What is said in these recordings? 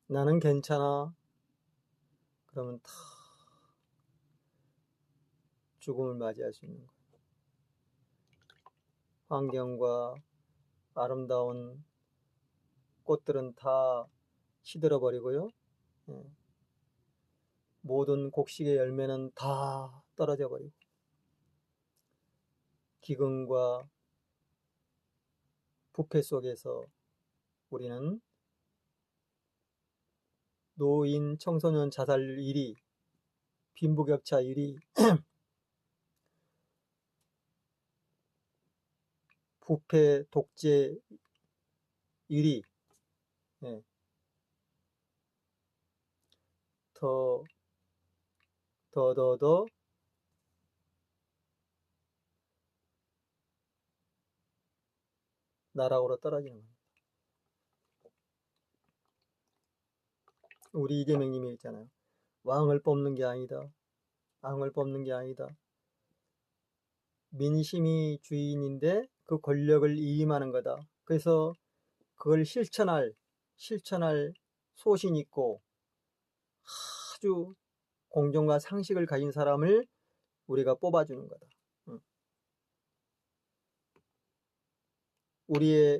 나는 괜찮아. 그러면 다 죽음을 맞이할 수 있는 거예요. 환경과 아름다운 꽃들은 다 시들어 버리고요. 예. 모든 곡식의 열매는 다 떨어져 버리고, 기근과 부패 속에서 우리는 노인, 청소년 자살 1위, 빈부격차 1위, 부패 독재 1위, 예. 더 나락으로 떨어지는 겁니다. 우리 이재명님이 있잖아요. 왕을 뽑는 게 아니다. 왕을 뽑는 게 아니다. 민심이 주인인데 그 권력을 이임하는 거다. 그래서 그걸 실천할 소신 있고 아주 공정과 상식을 가진 사람을 우리가 뽑아주는 거다. 우리의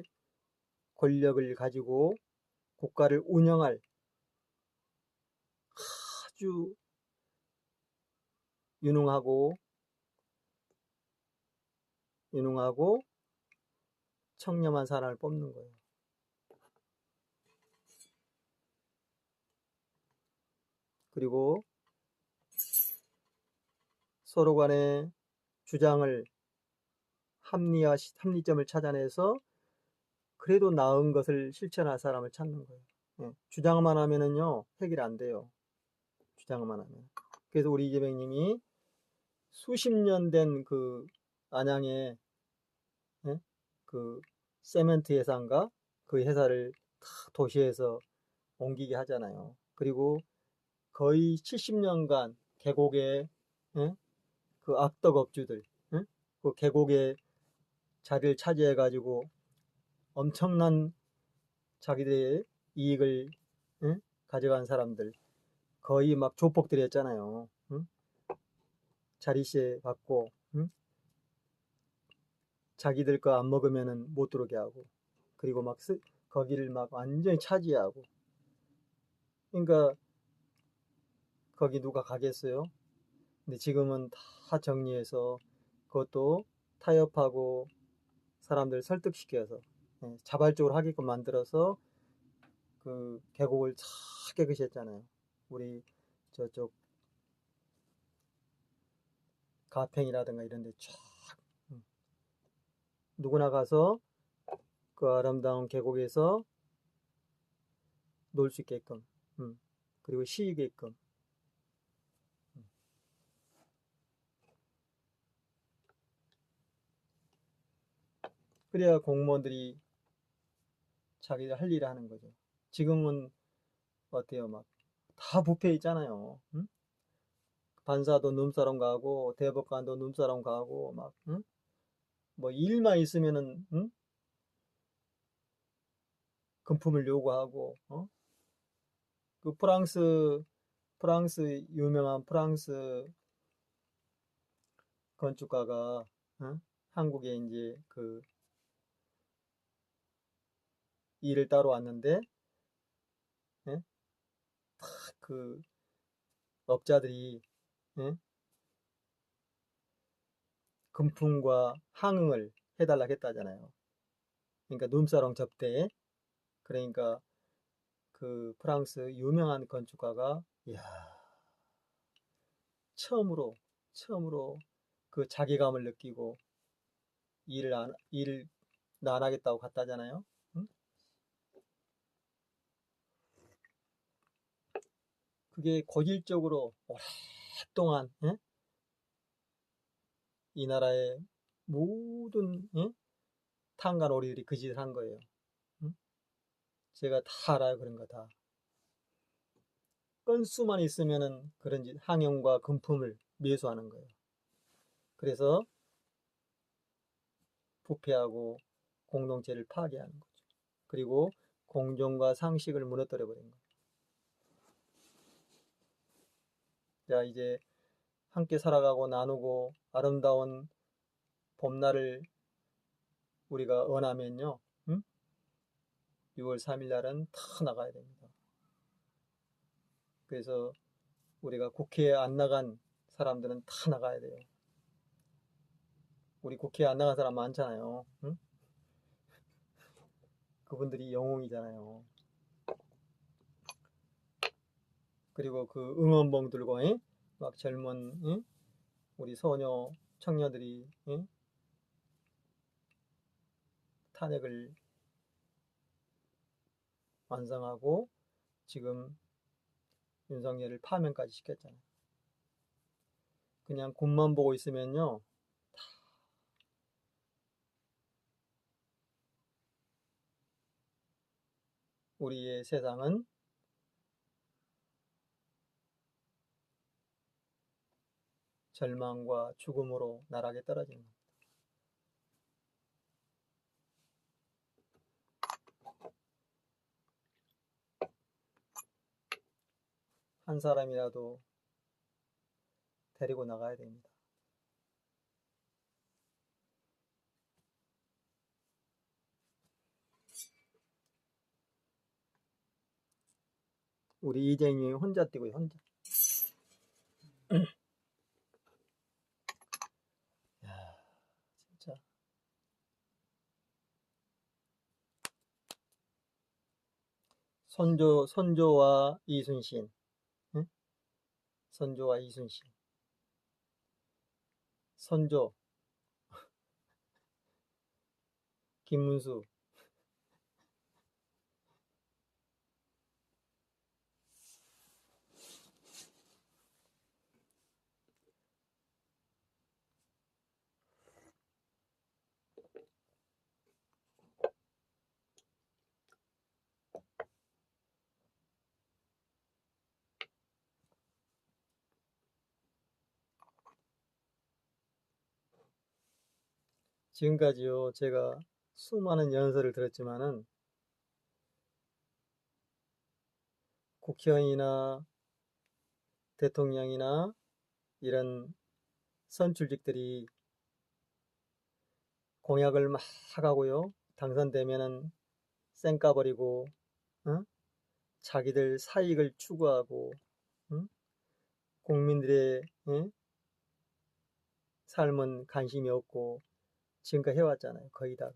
권력을 가지고 국가를 운영할 아주 유능하고 청렴한 사람을 뽑는 거예요. 그리고 서로 간의 주장을 합리점을 찾아내서 그래도 나은 것을 실천할 사람을 찾는 거예요. 예. 주장만 하면은요 해결 안 돼요. 주장만 하면. 그래서 우리 이재명님이 수십 년 된 그 안양의, 예? 그 세멘트 회사인가 그 회사를 다 도시에서 옮기게 하잖아요. 그리고 거의 70년간 계곡에, 예? 그 악덕업주들, 예? 그 계곡에 자리를 차지해 가지고 엄청난 자기들의 이익을, 예? 가져간 사람들 거의 막 조폭들이었잖아요. 응? 자리세 받고, 응? 자기들 거 안 먹으면은 못 들어오게 하고, 그리고 막 거기를 막 완전히 차지하고. 그러니까 거기 누가 가겠어요? 근데 지금은 다 정리해서 그것도 타협하고 사람들 설득시켜서, 예, 자발적으로 하게끔 만들어서 그 계곡을 쫙 깨끗이 했잖아요. 우리 저쪽 가평이라든가 이런 데 쫙, 누구나 가서 그 아름다운 계곡에서 놀 수 있게끔, 그리고 쉬게끔. 그래야 공무원들이 자기들 할 일을 하는 거죠. 지금은 어때요? 막 다 부패 있잖아요. 응? 판사도 눈사람 가고 대법관도 눈사람 가고 막, 응? 뭐 일만 있으면은, 응? 금품을 요구하고, 그 프랑스 유명한 프랑스 건축가가, 응? 한국에 이제 그 일을 따로 왔는데, 예? 그 업자들이, 예? 금품과 항응을 해달라고 했다잖아요. 그러니까 눈사람 접대. 그러니까 그 프랑스 유명한 건축가가, 이야, 처음으로 그 자괴감을 느끼고 일을 안 하겠다고 갔다잖아요. 응? 그게 고질적으로 오랫동안, 예? 이 나라의 모든, 예? 탄간오리들이 그 짓을 한 거예요. 응? 제가 다 알아요. 그런 거 다. 건수만 있으면은 그런 짓, 항영과 금품을 매수하는 거예요. 그래서 부패하고 공동체를 파괴하는 거죠. 그리고 공정과 상식을 무너뜨려 버린 거예요. 자, 이제 함께 살아가고 나누고 아름다운 봄날을 우리가 원하면요, 6월 3일 날은 다 나가야 됩니다. 그래서 우리가 국회에 안 나간 사람들은 다 나가야 돼요. 우리 국회에 안 나간 사람 많잖아요. 응? 그분들이 영웅이잖아요. 그리고 그 응원봉 들고 막 젊은 우리 소녀 청년들이 탄핵을 완성하고 지금 윤석열을 파면까지 시켰잖아요. 그냥 군만 보고 있으면요, 우리의 세상은 절망과 죽음으로 나락에 떨어집니다. 한 사람이라도 데리고 나가야 됩니다. 우리 이재명이 혼자 뛰고요, 혼자. 야, 진짜. 선조와 이순신. 응? 선조와 이순신. 선조, 김문수. 지금까지요, 제가 수많은 연설을 들었지만은 국회의원이나 대통령이나 이런 선출직들이 공약을 막 하고요, 당선되면은 쌩까버리고, 응? 자기들 사익을 추구하고, 응? 국민들의 삶은 관심이 없고 지금까지 해왔잖아요, 거의 다가.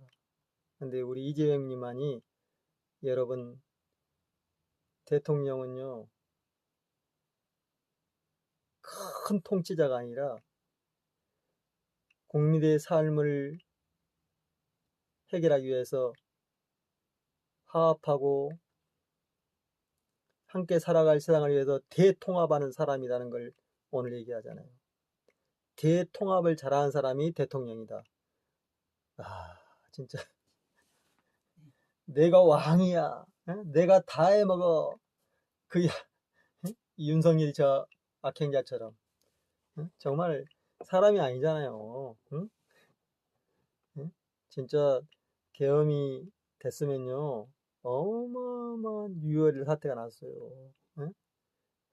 근데 우리 이재명님만이, 여러분, 대통령은요, 큰 통치자가 아니라 국민의 삶을 해결하기 위해서 화합하고 함께 살아갈 세상을 위해서 대통합하는 사람이라는 걸 오늘 얘기하잖아요. 대통합을 잘하는 사람이 대통령이다. 아, 진짜 내가 왕이야, 내가 다 해먹어, 그 윤석열이 저 악행자처럼 정말 사람이 아니잖아요. 응? 응? 진짜 계엄이 됐으면요, 어마어마한 유혈 사태가 났어요. 응?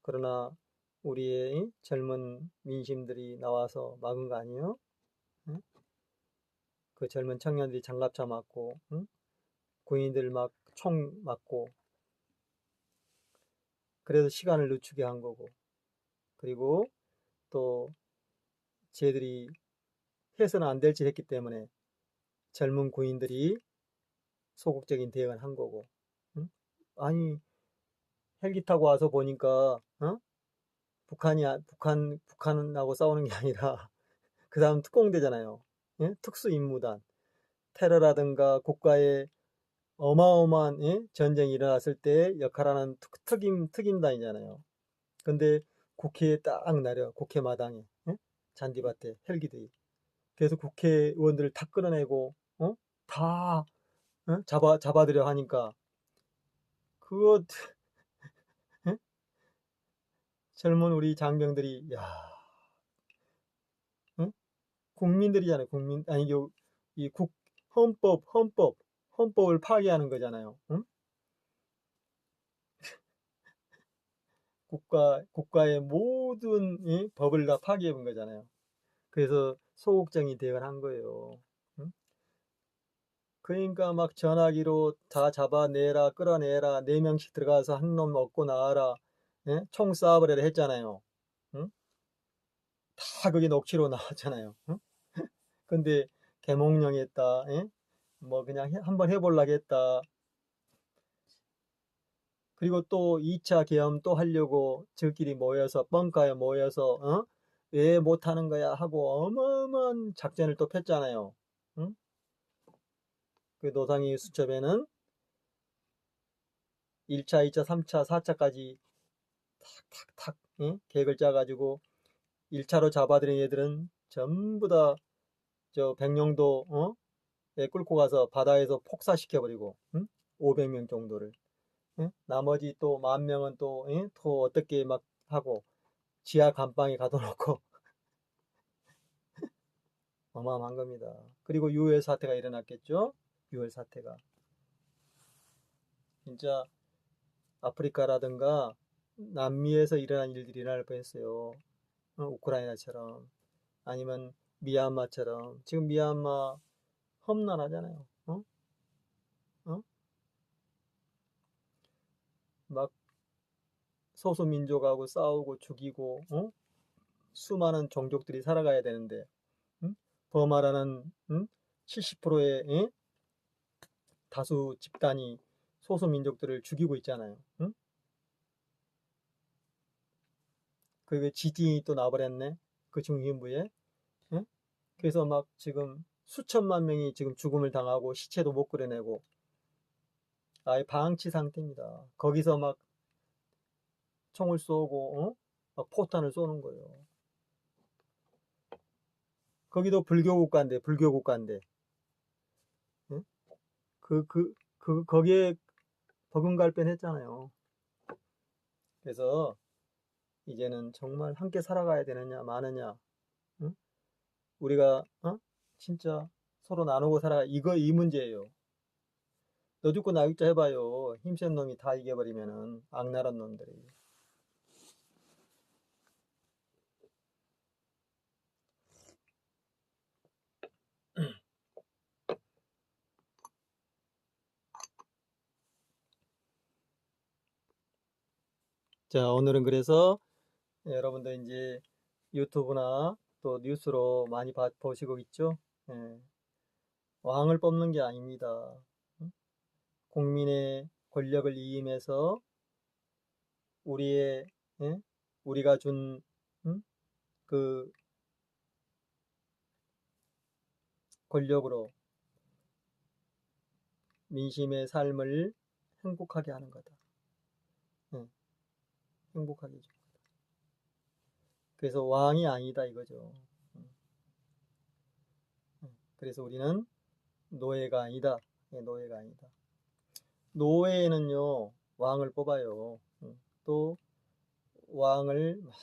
그러나 우리의 젊은 민심들이 나와서 막은 거 아니에요? 응? 그 젊은 청년들이 장갑차 맞고, 군인들 막 총 맞고, 그래서 시간을 늦추게 한 거고, 그리고 또 쟤들이 해서는 안 될 짓 했기 때문에 젊은 군인들이 소극적인 대응을 한 거고, 응? 아니, 헬기 타고 와서 보니까, 북한하고 싸우는 게 아니라 그 다음 특공대잖아요. 예? 특수임무단. 테러라든가 국가의 어마어마한 전쟁이 일어났을 때 역할하는 특임단이잖아요. 근데 국회에 딱 내려, 국회 마당에, 잔디밭에 헬기들이. 그래서 국회의원들을 다 끌어내고, 다 잡아들여 하니까, 그거 젊은 우리 장병들이, 야, 응? 국민들이잖아요. 국민, 아니, 이 헌법을 파괴하는 거잖아요. 응? 국가의 모든 법을 다 파기해 본 거잖아요. 그래서 소극적이 되어한 거예요. 응? 그러니까 막 전화기로 다 잡아내라, 끌어내라, 4명씩 들어가서 한 놈 얻고 나와라, 예? 총 쏴버려라 했잖아요. 응? 다 그게 녹취로 나왔잖아요. 응? 근데 개몽령 했다, 예? 뭐 그냥 한번 해보려고 했다. 그리고 또 2차 계엄 또 하려고 저끼리 모여서 벙커에 모여서 왜 못하는 거야 하고 어마어마한 작전을 또 폈잖아요. 응? 그 노상희 수첩에는 1차, 2차, 3차, 4차까지 탁탁탁 계획을 짜가지고 1차로 잡아들인 애들은 전부 다 저 백령도에 끌고 가서 바다에서 폭사시켜버리고 500명 정도를 나머지 또 10,000명은 또 어떻게 막 하고 지하 감방에 가둬놓고 어마어마한 겁니다. 그리고 유혈 사태가 일어났겠죠. 유혈 사태가 진짜 아프리카라든가 남미에서 일어난 일들이 일어날 뻔했어요. 우크라이나처럼 아니면 미얀마처럼. 지금 미얀마 험난하잖아요. 어? 막 소수민족하고 싸우고 죽이고 수많은 종족들이 살아가야 되는데 버마라는 70%의 다수 집단이 소수민족들을 죽이고 있잖아요. 그게 GDP 또 나버렸네. 그 중심부에. 그래서 막 지금 수천만 명이 지금 죽음을 당하고 시체도 못 그려내고 아예 방치 상태입니다. 거기서 막 총을 쏘고 막 포탄을 쏘는 거예요. 거기도 불교 국가인데 불교 국가인데 거기에 버금갈 뻔했잖아요. 그래서 이제는 정말 함께 살아가야 되느냐 마느냐 응? 우리가 진짜 서로 나누고 살아가 이거 이 문제예요. 너 죽고 나 죽자 해봐요. 힘센 놈이 다 이겨버리면은 악랄한 놈들이. 자, 오늘은 그래서 여러분들 이제 유튜브나 또 뉴스로 많이 보시고 있죠? 예, 왕을 뽑는 게 아닙니다. 국민의 권력을 이임해서 우리의 예? 우리가 준 그 권력으로 민심의 삶을 행복하게 하는 거다. 예, 행복하게 해줘. 그래서 왕이 아니다 이거죠. 그래서 우리는 노예가 아니다. 예, 노예가 아니다. 노예는요 왕을 뽑아요. 또 왕을 막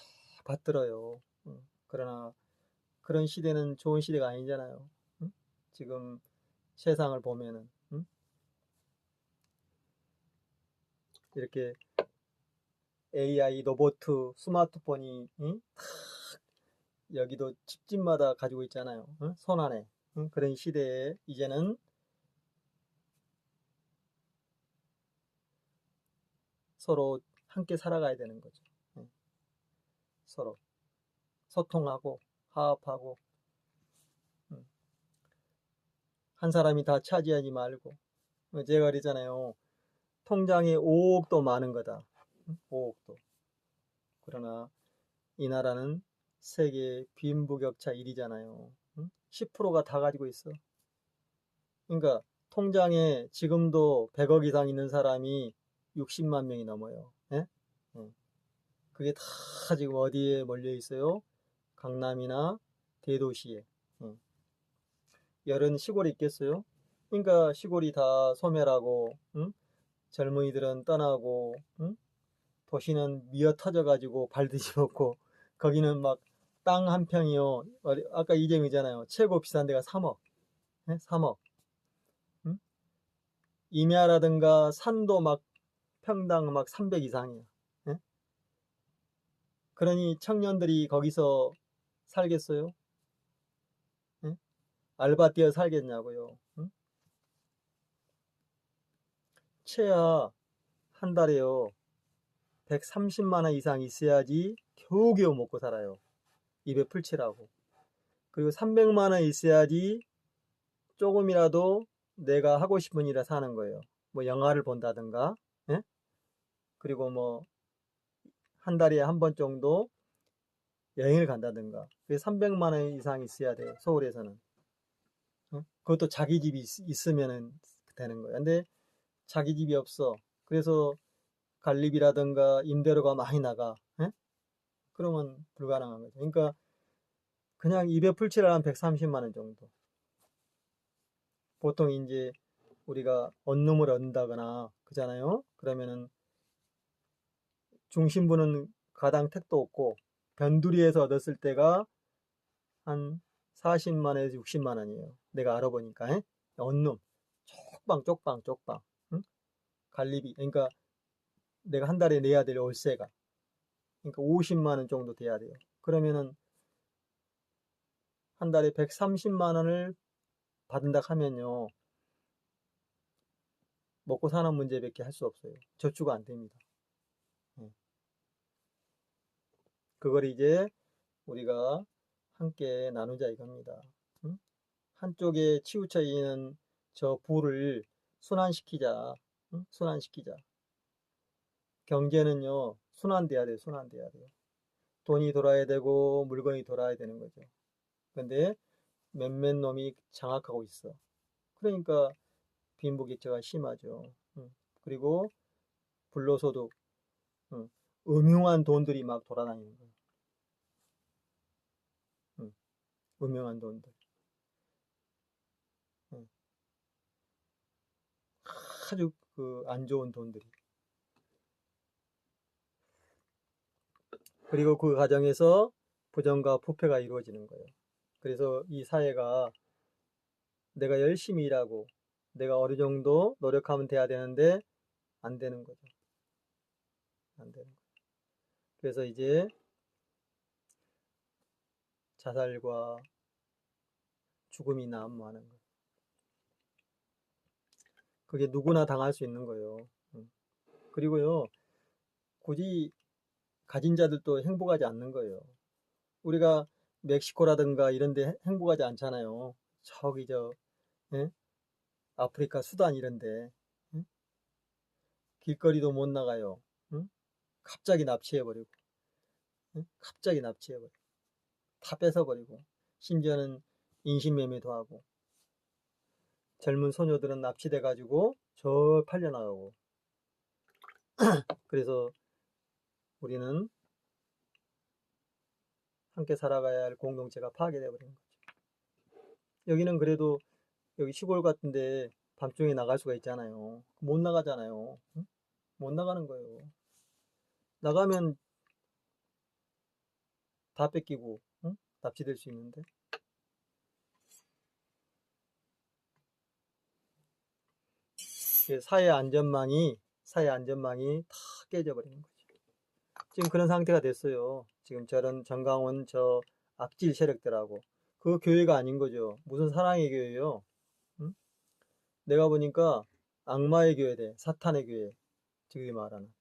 받들어요. 그러나 그런 시대는 좋은 시대가 아니잖아요. 지금 세상을 보면은 이렇게 AI, 로봇, 스마트폰이 여기도 집집마다 가지고 있잖아요. 손 안에. 그런 시대에 이제는 서로 함께 살아가야 되는 거죠. 서로 소통하고 화합하고 한 사람이 다 차지하지 말고 제가 그러잖아요. 통장에 5억도 많은 거다. 5억도. 그러나 이 나라는 세계 빈부격차 1위잖아요. 10%가 다 가지고 있어. 그러니까 통장에 지금도 100억 이상 있는 사람이 60만 명이 넘어요. 예? 그게 다 지금 어디에 몰려 있어요? 강남이나 대도시에. 열은 시골에 있겠어요? 그러니까 시골이 다 소멸하고 젊은이들은 떠나고 도시는 미어 터져가지고 발 뒤집었고 거기는 막 땅 한 평이요. 아까 이재명이잖아요. 최고 비싼 데가 3억. 3억. 임야라든가 산도 막 평당 막 300 이상이야. 그러니 청년들이 거기서 살겠어요? 예? 알바 뛰어 살겠냐고요? 응? 최하 한 달에요 130만 원 이상 있어야지 겨우겨우 먹고 살아요. 입에 풀칠하고. 그리고 300만 원 있어야지 조금이라도 내가 하고 싶은 일을 사는 거예요. 뭐 영화를 본다든가, 예? 그리고 뭐 한 달에 한 번 정도 여행을 간다든가. 그래서 300만 원 이상 있어야 돼요. 서울에서는. 그것도 자기 집이 있으면 되는 거예요. 근데 자기 집이 없어. 그래서 관리비라든가 임대료가 많이 나가. 예? 그러면 불가능한 거죠. 그러니까 그냥 입에 풀칠을 한 130만 원 정도. 보통 이제 우리가 원룸을 얻는다거나 그잖아요. 그러면은 중심부는 가당 택도 없고 변두리에서 얻었을 때가 한 40만에서 60만 원이에요. 내가 알아보니까. 원룸 쪽방. 응? 관리비. 그러니까 내가 한 달에 내야 될 월세가. 그러니까 50만 원 정도 돼야 돼요. 그러면은 한 달에 130만 원을 받는다 하면요. 먹고 사는 문제밖에 할 수 없어요. 저축가 안 됩니다. 그걸 이제 우리가 함께 나누자 이겁니다. 응? 한쪽에 치우쳐 있는 저 부를 순환시키자. 응? 순환시키자. 경제는요, 순환돼야 돼요. 순환돼야 돼요. 돈이 돌아야 되고 물건이 돌아야 되는 거죠. 근데 몇몇 놈이 장악하고 있어. 그러니까 빈부격차가 심하죠. 그리고 불로소득, 음흉한 돈들이 막 돌아다니는 거예요. 음흉한 돈들. 아주 그 안 좋은 돈들이. 그리고 그 과정에서 부정과 부패가 이루어지는 거예요. 그래서 이 사회가 내가 열심히 일하고 내가 어느 정도 노력하면 돼야 되는데 안 되는 거죠. 안 되는 거죠. 그래서 이제 자살과 죽음이 난무하는 거예요. 그게 누구나 당할 수 있는 거예요. 그리고요, 굳이 가진 자들도 행복하지 않는 거예요. 우리가 멕시코라든가 이런 데 행복하지 않잖아요. 저기 예? 아프리카 수단 이런 데 예? 길거리도 못 나가요. 응? 갑자기 납치해버리고 갑자기 납치해버리고 다 뺏어버리고 심지어는 인신매매도 하고 젊은 소녀들은 납치돼가지고 저 팔려나가고 그래서 우리는 함께 살아가야 할 공동체가 파괴돼버리는 거죠. 여기는 그래도 여기 시골 같은데 밤중에 나갈 수가 있잖아요. 못 나가잖아요. 응? 못 나가는 거예요. 나가면 다 뺏기고 응? 납치될 수 있는데 사회 안전망이 다 깨져버리는 거죠. 지금 그런 상태가 됐어요. 지금 저런 정강원 저 악질 세력들하고 그 교회가 아닌 거죠. 무슨 사랑의 교회요? 응? 내가 보니까 악마의 교회래. 사탄의 교회. 지금 말하는.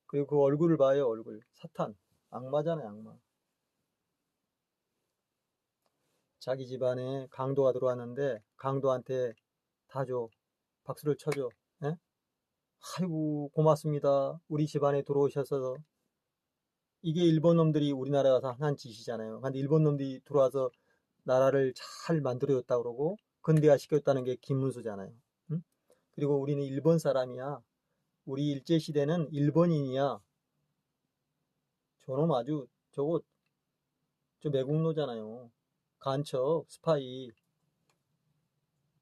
그리고 그 얼굴을 봐요. 얼굴. 사탄. 악마잖아요. 악마. 자기 집안에 강도가 들어왔는데 강도한테 다 줘. 박수를 쳐줘. 예? 아이고 고맙습니다. 우리 집안에 들어오셔서 이게 일본 놈들이 우리나라 가서 한 짓이잖아요. 근데 일본 놈들이 들어와서 나라를 잘 만들어줬다 그러고 근대화 시켰다는 게 김문수잖아요. 응? 그리고 우리는 일본 사람이야. 우리 일제시대는 일본인이야. 저놈 아주 저거 저 매국노잖아요. 간첩, 스파이.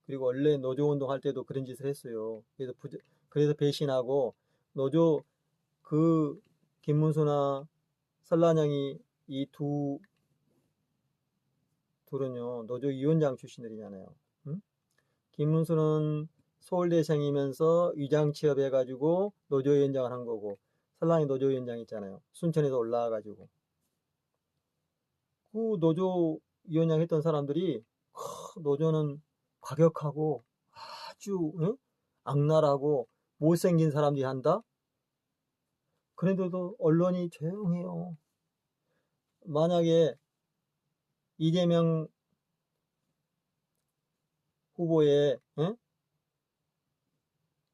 그리고 원래 노조운동 할 때도 그런 짓을 했어요. 그래서 배신하고 노조 그 김문수나 설란영이 이 둘은요 노조 위원장 출신들이잖아요. 응? 김문수는 서울대생이면서 위장 취업해가지고 노조위원장을 한 거고 설랑이 노조위원장 있잖아요. 순천에서 올라와가지고 그 노조위원장 했던 사람들이 노조는 과격하고 아주 악랄하고 못생긴 사람들이 한다? 그런데도 언론이 조용해요. 만약에 이재명 후보의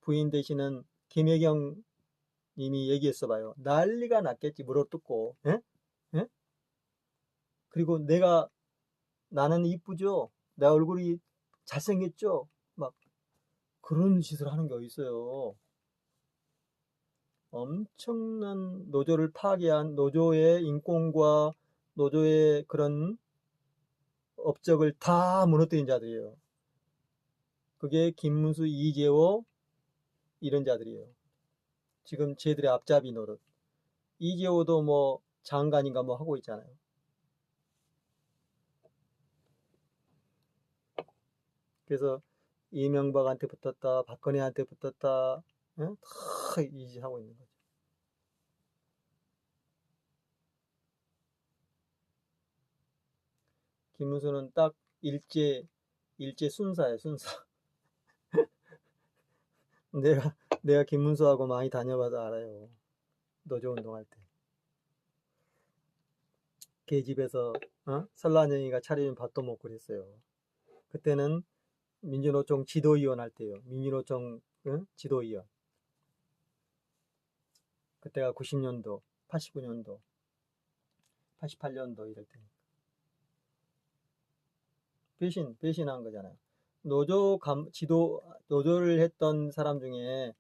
부인 되시는 김혜경 님이 얘기했어 봐요. 난리가 났겠지. 물어뜯고. 그리고 나는 이쁘죠? 내 얼굴이 잘생겼죠? 막 그런 짓을 하는 게 어딨어요. 엄청난 노조를 파괴한 노조의 인권과 노조의 그런 업적을 다 무너뜨린 자들이에요. 그게 김문수, 이재호 이런 자들이에요. 지금 쟤들의 앞잡이 노릇. 이재호도 뭐 장관인가 뭐 하고 있잖아요. 그래서 이명박한테 붙었다, 박근혜한테 붙었다, 다 이 짓 하고 있는 거죠. 김문수는 딱 일제 순사예요, 순사. 내가 김문수하고 많이 다녀봐서 알아요. 노조 운동할 때. 걔 집에서 설란영이가 차려준 밥도 먹고 그랬어요. 그때는 민주노총 지도위원 할 때요. 민주노총 지도위원. 그때가 90년도, 89년도, 88년도 이럴 때. 배신한 거잖아요. 노조를 했던 사람 중에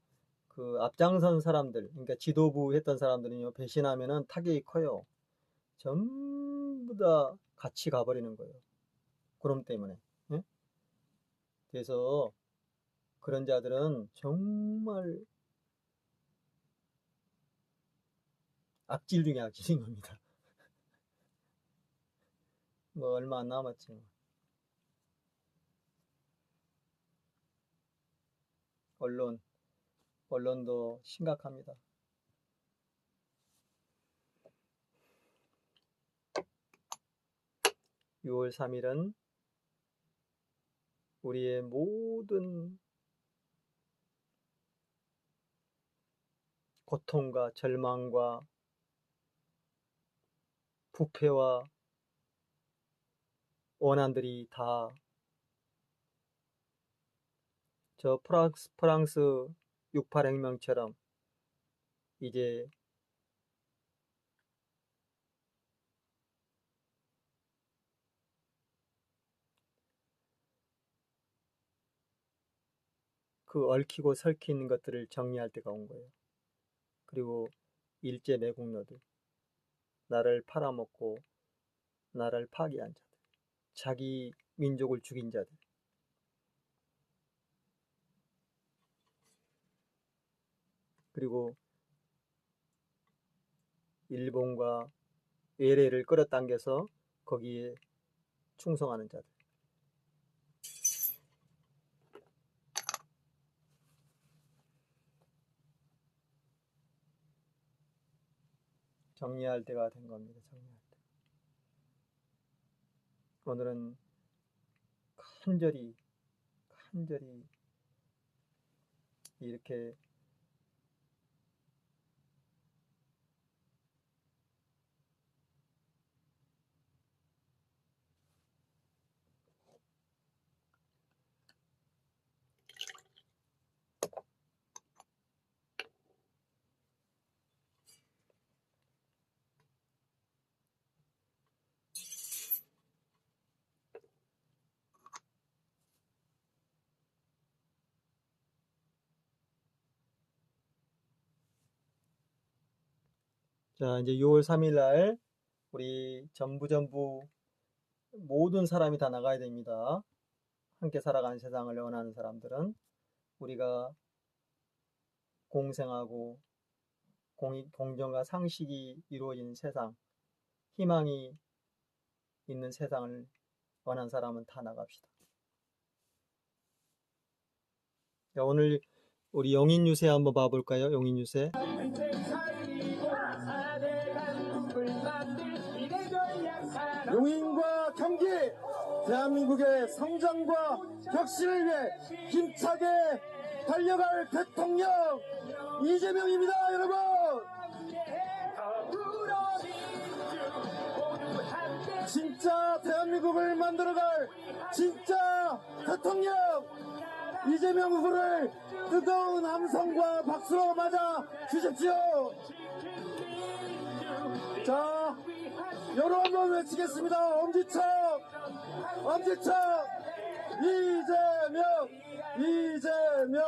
그 앞장선 사람들, 그러니까 지도부 했던 사람들은요, 배신하면은 타격이 커요. 전부 다 같이 가버리는 거예요. 그럼 때문에. 예? 그래서 그런 자들은 정말 악질 중에 악질인 겁니다. 뭐 얼마 안 남았지. 언론도 심각합니다. (6월 3일은) 우리의 모든 고통과 절망과 부패와 원한들이 다 저 프랑스 68혁명처럼 이제 그 얽히고 설킨 것들을 정리할 때가 온 거예요. 그리고 일제 매국노들, 나를 팔아먹고 나를 파괴한 자들, 자기 민족을 죽인 자들, 그리고 일본과 외래를 끌어당겨서 거기에 충성하는 자들. 정리할 때가 된 겁니다. 정리할 때. 오늘은 간절히 이렇게 자, 이제 6월 3일 날 우리 전부 모든 사람이 다 나가야 됩니다. 함께 살아가는 세상을 원하는 사람들은 우리가 공생하고 공정과 상식이 이루어진 세상, 희망이 있는 세상을 원하는 사람은 다 나갑시다. 자, 오늘 우리 용인 유세 한번 봐볼까요? 용인 유세. 용인과 경기, 대한민국의 성장과 혁신을 위해 힘차게 달려갈 대통령 이재명입니다, 여러분. 진짜 대한민국을 만들어갈 진짜 대통령 이재명 후보를 뜨거운 함성과 박수로 맞아 주십시오. 자, 여러 번 외치겠습니다. 엄지척, 엄지척, 이재명, 이재명.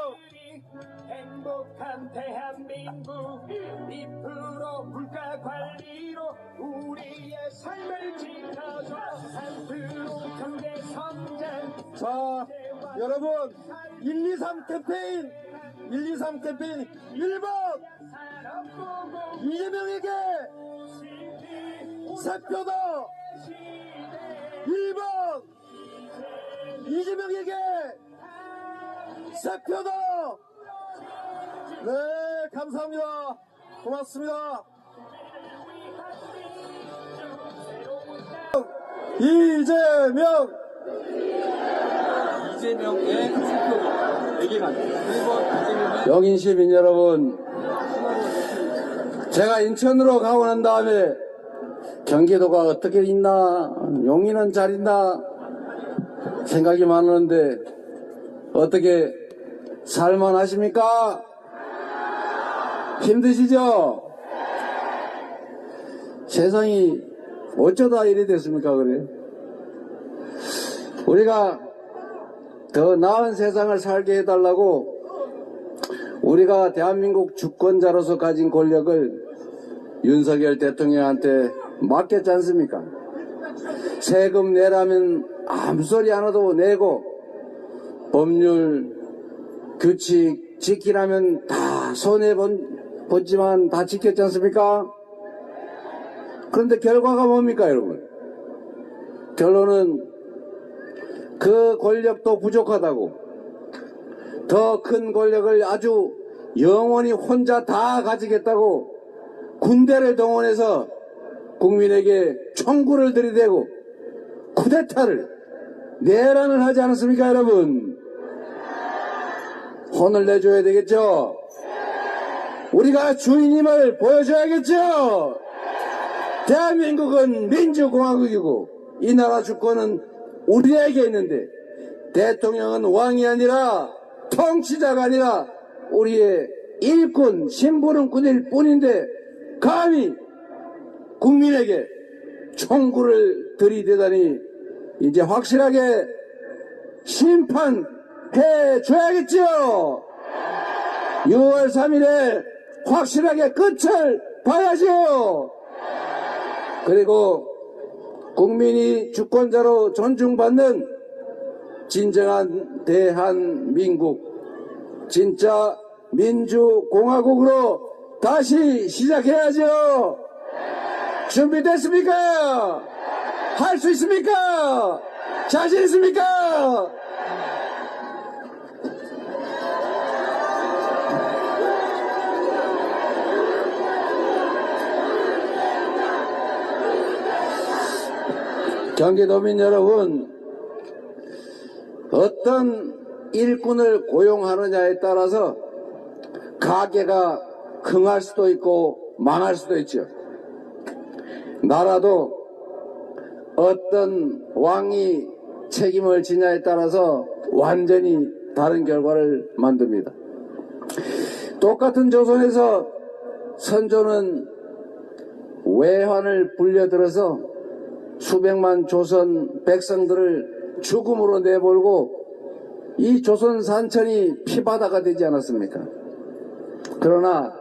행복한 대한민국 2% 물가 관리로 우리의 삶을 지켜줘 3% 경제 성장. 자, 여러분 123 캠페인 123 캠페인 1번 이재명에게 세표 더 1번 이재명에게 세표 더. 네, 감사합니다. 고맙습니다. 이재명! 이재명의 투표 4개만 1번 이재명의 영인 시민 여러분, 제가 인천으로 가고 난 다음에 경기도가 어떻게 있나, 용인은 잘 있나 생각이 많았는데 어떻게 살만하십니까? 힘드시죠? 세상이 어쩌다 이래 됐습니까, 그래? 우리가 더 나은 세상을 살게 해달라고 우리가 대한민국 주권자로서 가진 권력을 윤석열 대통령한테 맡겼지 않습니까? 세금 내라면 아무 소리 안 해도 내고 법률 규칙 지키라면 다 손해봤지만 다 지켰지 않습니까? 그런데 결과가 뭡니까, 여러분? 결론은 그 권력도 부족하다고, 더 큰 권력을 아주 영원히 혼자 다 가지겠다고 군대를 동원해서 국민에게 총구를 들이대고 쿠데타를 내란을 하지 않았습니까, 여러분? 혼을 내줘야 되겠죠? 우리가 주인임을 보여줘야겠죠? 대한민국은 민주공화국이고 이 나라 주권은 우리에게 있는데 대통령은 왕이 아니라 통치자가 아니라 우리의 일꾼, 심부름꾼일 뿐인데 감히 국민에게 총구를 들이대다니 이제 확실하게 심판해줘야겠죠? 6월 3일에 확실하게 끝을 봐야죠. 그리고 국민이 주권자로 존중받는 진정한 대한민국, 진짜 민주공화국으로 다시 시작해야죠. 준비됐습니까? 할 수 있습니까? 자신 있습니까? 경기도민 여러분, 어떤 일꾼을 고용하느냐에 따라서 가게가 흥할 수도 있고 망할 수도 있죠. 나라도 어떤 왕이 책임을 지냐에 따라서 완전히 다른 결과를 만듭니다. 똑같은 조선에서 선조는 외환을 불려들어서 수백만 조선 백성들을 죽음으로 내몰고 이 조선 산천이 피바다가 되지 않았습니까? 그러나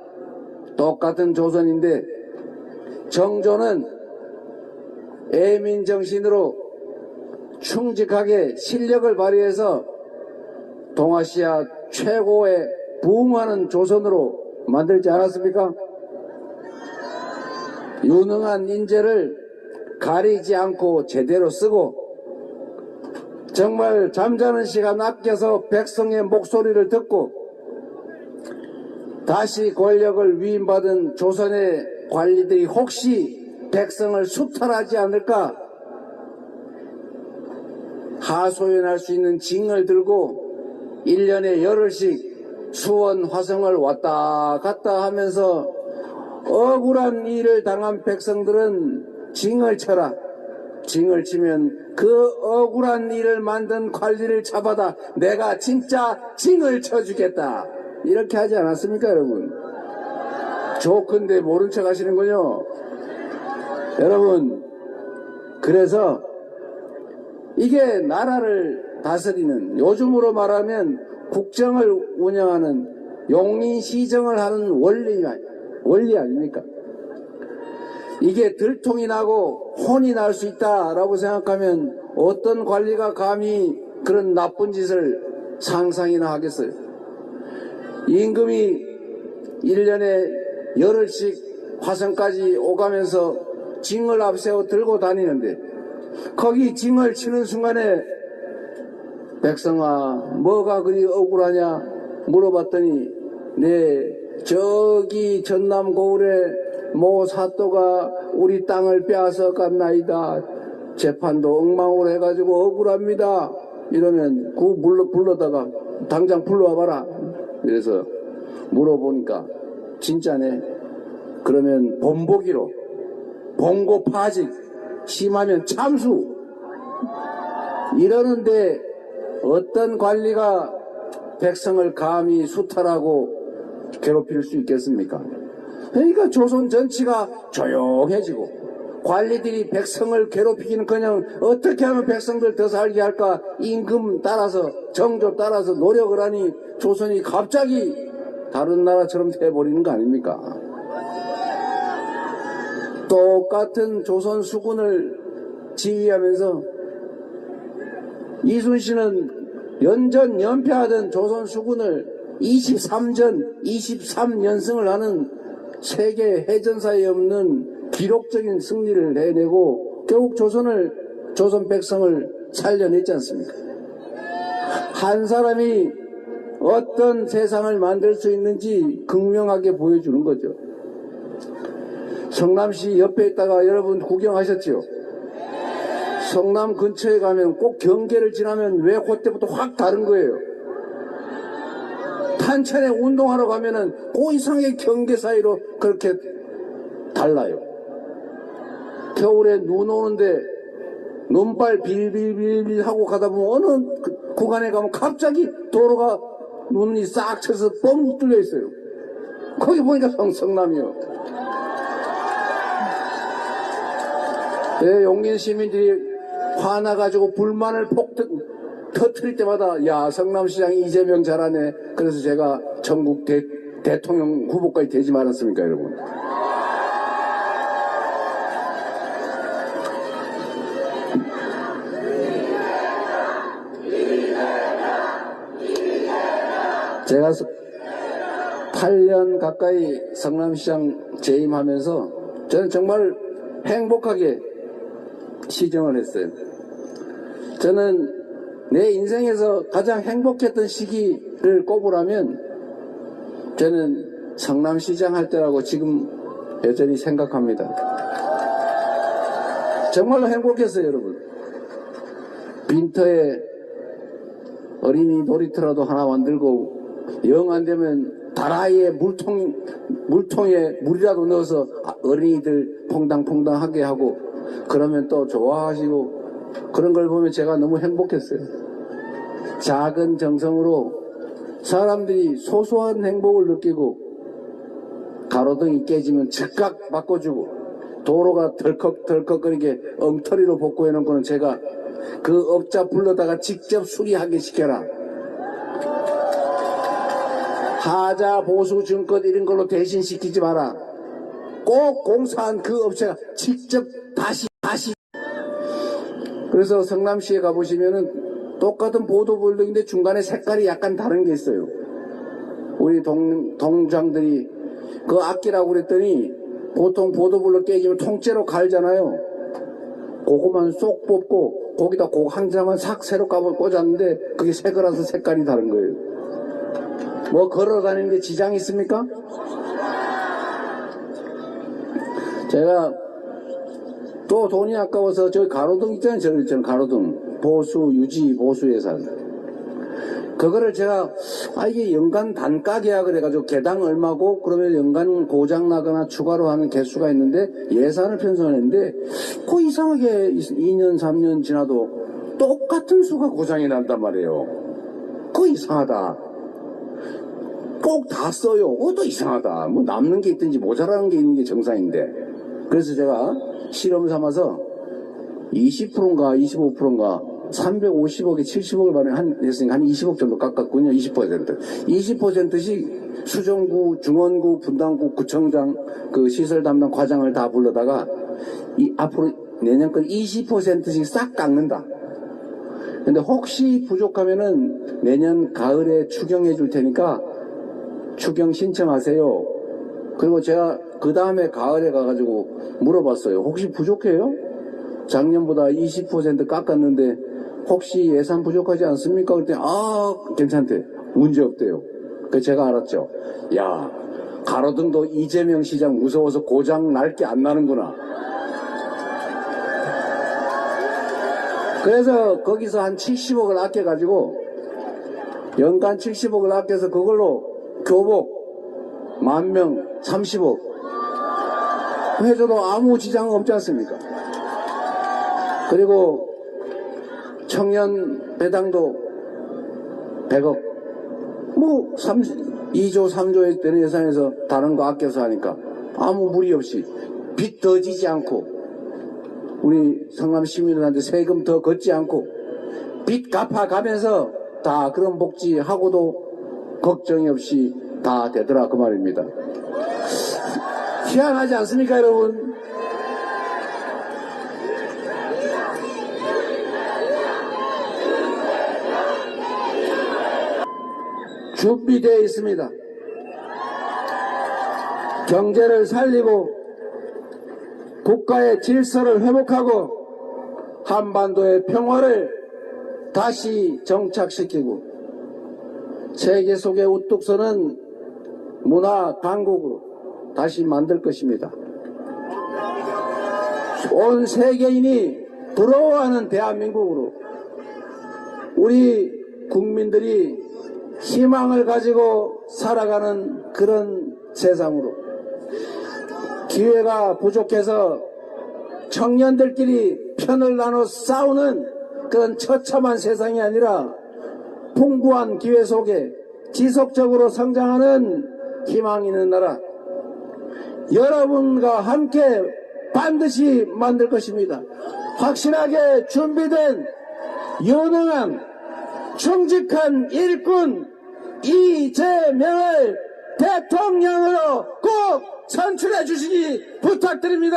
똑같은 조선인데 정조는 애민정신으로 충직하게 실력을 발휘해서 동아시아 최고의 부흥하는 조선으로 만들지 않았습니까? 유능한 인재를 가리지 않고 제대로 쓰고 정말 잠자는 시간 아껴서 백성의 목소리를 듣고 다시 권력을 위임받은 조선의 관리들이 혹시 백성을 수탈하지 않을까? 하소연할 수 있는 징을 들고 1년에 열흘씩 수원 화성을 왔다 갔다 하면서 억울한 일을 당한 백성들은 징을 쳐라. 징을 치면 그 억울한 일을 만든 관리를 잡아다 내가 진짜 징을 쳐주겠다. 이렇게 하지 않았습니까, 여러분? 좋건데 모른 척 하시는군요. 여러분, 그래서 이게 나라를 다스리는, 요즘으로 말하면 국정을 운영하는 용인시정을 하는 원리 아닙니까? 이게 들통이 나고 혼이 날 수 있다라고 생각하면 어떤 관리가 감히 그런 나쁜 짓을 상상이나 하겠어요? 임금이 1년에 열흘씩 화성까지 오가면서 징을 앞세워 들고 다니는데 거기 징을 치는 순간에 백성아 뭐가 그리 억울하냐 물어봤더니 네 저기 전남 고을에 모 사또가 우리 땅을 빼앗아 갔나이다. 재판도 엉망으로 해가지고 억울합니다. 이러면 그 불러다가 당장 불러와봐라. 그래서 물어보니까 진짜네. 그러면 본보기로 봉고 파직 심하면 참수 이러는데 어떤 관리가 백성을 감히 수탈하고 괴롭힐 수 있겠습니까? 그러니까 조선 전체가 조용해지고 관리들이 백성을 괴롭히기는커녕 어떻게 하면 백성들 더 살게 할까 임금 따라서 정조 따라서 노력을 하니 조선이 갑자기 다른 나라처럼 돼버리는 거 아닙니까? 똑같은 조선 수군을 지휘하면서 이순신은 연전 연패하던 조선 수군을 23연승을 하는 세계 해전사에 없는 기록적인 승리를 해내고 결국 조선 백성을 살려냈지 않습니까? 한 사람이 어떤 세상을 만들 수 있는지 극명하게 보여주는 거죠. 성남시 옆에 있다가 여러분 구경하셨죠? 성남 근처에 가면 꼭 경계를 지나면 왜 그때부터 확 다른 거예요. 탄천에 운동하러 가면은 그 이상의 경계 사이로 그렇게 달라요. 겨울에 눈 오는데 눈발 빌빌빌빌 하고 가다 보면 어느 구간에 가면 갑자기 도로가 눈이 싹 쳐서 뻥 뚫려 있어요. 거기 보니까 성남이요. 네, 용인 시민들이 화나가지고 불만을 터뜨릴 때마다 야 성남시장 이재명 잘하네. 그래서 제가 전국 대통령 후보까지 되지 말았습니까 여러분. 제가 8년 가까이 성남시장 재임하면서 저는 정말 행복하게 시정을 했어요. 저는 내 인생에서 가장 행복했던 시기를 꼽으라면 저는 성남시장 할 때라고 지금 여전히 생각합니다. 정말로 행복했어요 여러분. 빈터에 어린이 놀이터라도 하나 만들고 영 안 되면 다라이에 물통에 물이라도 넣어서 어린이들 퐁당퐁당하게 하고 그러면 또 좋아하시고 그런 걸 보면 제가 너무 행복했어요. 작은 정성으로 사람들이 소소한 행복을 느끼고 가로등이 깨지면 즉각 바꿔주고 도로가 덜컥덜컥거리게 엉터리로 복구해 놓은 거는 제가 그 업자 불러다가 직접 수리하게 시켜라. 하자 보수 증권 이런 걸로 대신 시키지 마라. 꼭 공사한 그 업체가 직접 다시 그래서 성남시에 가보시면은 똑같은 보도블록인데 중간에 색깔이 약간 다른 게 있어요. 우리 동장들이 그 아끼라고 그랬더니 보통 보도블록 깨지면 통째로 갈잖아요. 그거만 쏙 뽑고 거기다 그 한 장만 싹 새로 꽂았는데 그게 새 거라서 색깔이 다른 거예요. 뭐 걸어 다니는 게 지장이 있습니까? 제가 또 돈이 아까워서 저기 가로등 있잖아요. 저는 가로등 보수 유지 보수 예산 그거를 제가 이게 연간 단가 계약을 해가지고 개당 얼마고 그러면 연간 고장 나거나 추가로 하는 개수가 있는데 예산을 편성했는데 그 이상하게 2년 3년 지나도 똑같은 수가 고장이 난단 말이에요. 그거 이상하다. 꼭 다 써요. 그것도 이상하다. 뭐 남는 게 있든지 모자라는 게 있는 게 정상인데. 그래서 제가 실험 삼아서 20%인가 25%인가 350억에 70억을 발행했으니까 한 20억 정도 깎았군요. 20%. 20%씩 수정구, 중원구, 분당구, 구청장, 그 시설 담당 과장을 다 불러다가 앞으로 내년 건 20%씩 싹 깎는다. 근데 혹시 부족하면은 내년 가을에 추경해 줄 테니까 추경 신청하세요. 그리고 제가 그 다음에 가을에 가가지고 물어봤어요. 혹시 부족해요? 작년보다 20% 깎았는데 혹시 예산 부족하지 않습니까? 그랬더니 괜찮대. 문제 없대요. 그래서 제가 알았죠. 야, 가로등도 이재명 시장 무서워서 고장 날 게 안 나는구나. 그래서 거기서 한 70억을 아껴가지고 연간 70억을 아껴서 그걸로 교복 10,000명 30억 해줘도 아무 지장 없지 않습니까? 그리고 청년 배당도 100억 뭐 2조 3조에 되는 예산에서 다른 거 아껴서 하니까 아무 무리 없이 빚 더 지지 않고 우리 성남 시민들한테 세금 더 걷지 않고 빚 갚아가면서 다 그런 복지하고도 걱정이 없이 다 되더라 그 말입니다. 희한하지 않습니까 여러분? 준비되어 있습니다. 경제를 살리고 국가의 질서를 회복하고 한반도의 평화를 다시 정착시키고 세계 속에 우뚝 서는 문화 강국으로 다시 만들 것입니다. 온 세계인이 부러워하는 대한민국으로 우리 국민들이 희망을 가지고 살아가는 그런 세상으로 기회가 부족해서 청년들끼리 편을 나눠 싸우는 그런 처참한 세상이 아니라 풍부한 기회 속에 지속적으로 성장하는 희망 있는 나라 여러분과 함께 반드시 만들 것입니다. 확실하게 준비된 유능한 충직한 일꾼 이재명을 대통령으로 꼭 선출해 주시기 부탁드립니다.